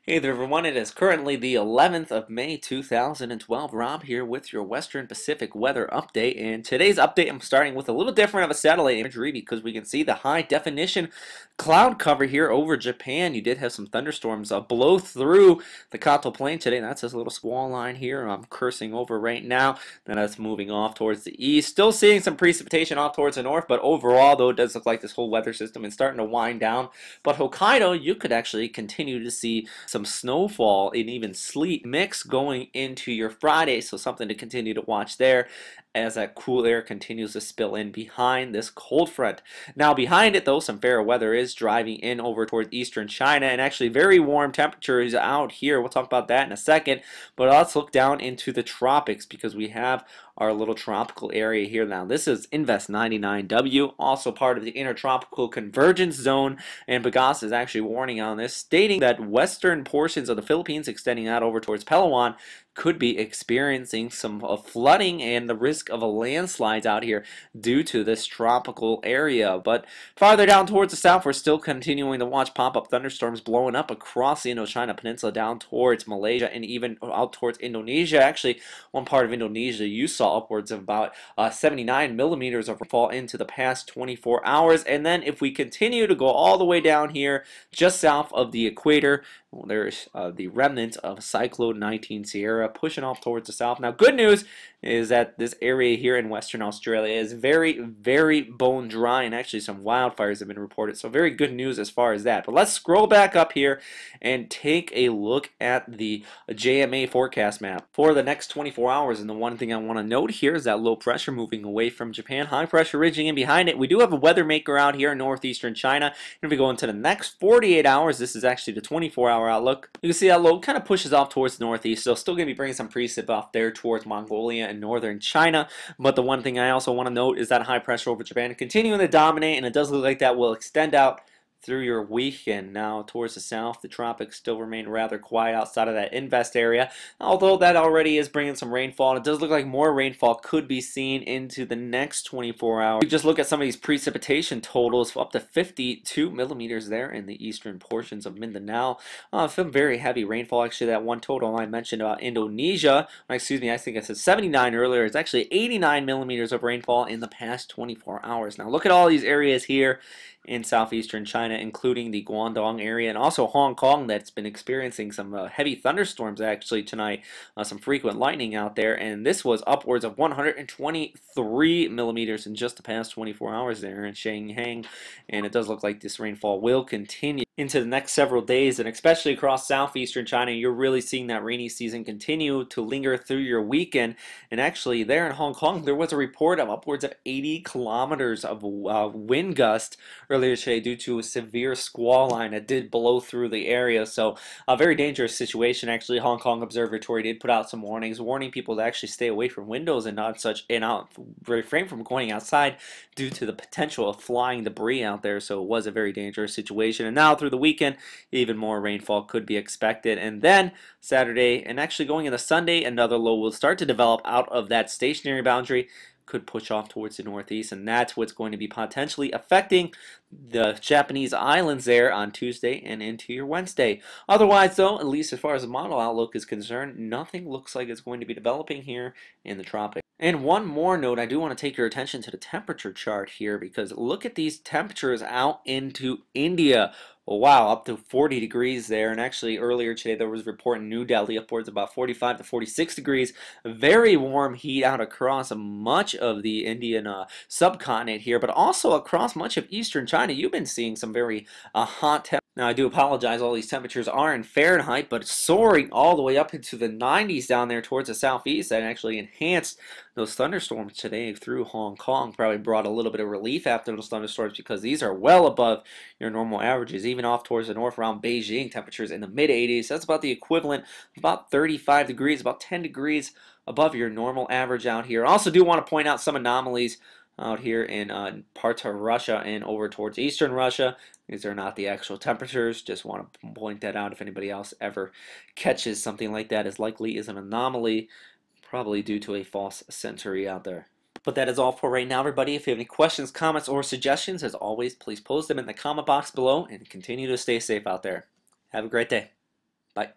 Hey there, everyone. It is currently the 11th of May 2012. Rob here with your Western Pacific weather update. And today's update, I'm starting with a little different of a satellite imagery because we can see the high definition cloud cover here over Japan. You did have some thunderstorms blow through the Kanto Plain today. That's this little squall line here I'm cursing over right now. Then that's moving off towards the east. Still seeing some precipitation off towards the north, but overall, though, it does look like this whole weather system is starting to wind down. But Hokkaido, you could actually continue to see some snowfall and even sleet mix going into your Friday, so something to continue to watch there as that cool air continues to spill in behind this cold front. Now behind it though, some fair weather is driving in over towards eastern China, and actually very warm temperatures out here. We'll talk about that in a second, but let's look down into the tropics because we have our little tropical area here. Now this is Invest 99W, also part of the intertropical convergence zone, and Pagasa is actually warning on this, stating that western portions of the Philippines extending out over towards Palawan could be experiencing some flooding and the risk of a landslide out here due to this tropical area. But farther down towards the south, we're still continuing to watch pop-up thunderstorms blowing up across the Indochina Peninsula down towards Malaysia and even out towards Indonesia. Actually, one part of Indonesia you saw upwards of about 79 millimeters of rainfall into the past 24 hours. And then if we continue to go all the way down here just south of the equator, well, there's the remnant of Cyclone 19 Sierra pushing off towards the south. Now, good news is that this area here in Western Australia is very, very bone dry, and actually some wildfires have been reported. So very good news as far as that. But let's scroll back up here and take a look at the JMA forecast map for the next 24 hours. And the one thing I want to note here is that low pressure moving away from Japan, high pressure ridging in behind it. We do have a weather maker out here in northeastern China. And if we go into the next 48 hours, this is actually the 24-hour outlook. You can see that low kind of pushes off towards the northeast, so still going to be bringing some precip off there towards Mongolia and northern China. But the one thing I also want to note is that high pressure over Japan continuing to dominate, and it does look like that will extend out through your weekend. Now towards the south, the tropics still remain rather quiet outside of that Invest area, although that already is bringing some rainfall, and it does look like more rainfall could be seen into the next 24 hours. We just look at some of these precipitation totals, up to 52 millimeters there in the eastern portions of Mindanao. Some very heavy rainfall. Actually, that one total I mentioned about Indonesia, excuse me, I think I said 79 earlier, it's actually 89 millimeters of rainfall in the past 24 hours. Now look at all these areas here in southeastern China, including the Guangdong area and also Hong Kong, that's been experiencing some heavy thunderstorms actually tonight, some frequent lightning out there, and this was upwards of 123 millimeters in just the past 24 hours there in Shanghai, and it does look like this rainfall will continue into the next several days, and especially across southeastern China, you're really seeing that rainy season continue to linger through your weekend. And actually there in Hong Kong, there was a report of upwards of 80 kilometers of wind gust earlier today due to a severe squall line that did blow through the area. So a very dangerous situation. Actually, Hong Kong Observatory did put out some warnings, warning people to actually stay away from windows and not such, and refrain from going outside due to the potential of flying debris out there. So it was a very dangerous situation. And now through the weekend, even more rainfall could be expected. And then Saturday, and actually going into Sunday, another low will start to develop out of that stationary boundary, could push off towards the northeast, and that's what's going to be potentially affecting the Japanese islands there on Tuesday and into your Wednesday. Otherwise, though, at least as far as the model outlook is concerned, nothing looks like it's going to be developing here in the tropics. And one more note, I do want to take your attention to the temperature chart here, because look at these temperatures out into India. Well, wow, up to 40 degrees there, and actually earlier today there was a report in New Delhi upwards about 45 to 46 degrees. Very warm heat out across much of the Indian subcontinent here, but also across much of eastern China. You've been seeing some very hot temperatures. Now, I do apologize, all these temperatures are in Fahrenheit, but soaring all the way up into the 90s down there towards the southeast. That actually enhanced those thunderstorms today through Hong Kong. Probably brought a little bit of relief after those thunderstorms because these are well above your normal averages, even off towards the north around Beijing, temperatures in the mid-80s. That's about the equivalent of about 35 degrees, about 10 degrees above your normal average out here. I also do want to point out some anomalies out here in parts of Russia and over towards eastern Russia. These are not the actual temperatures. Just want to point that out if anybody else ever catches something like that. As likely is an anomaly, probably due to a false sensory out there. But that is all for right now, everybody. If you have any questions, comments, or suggestions, as always, please post them in the comment box below and continue to stay safe out there. Have a great day. Bye.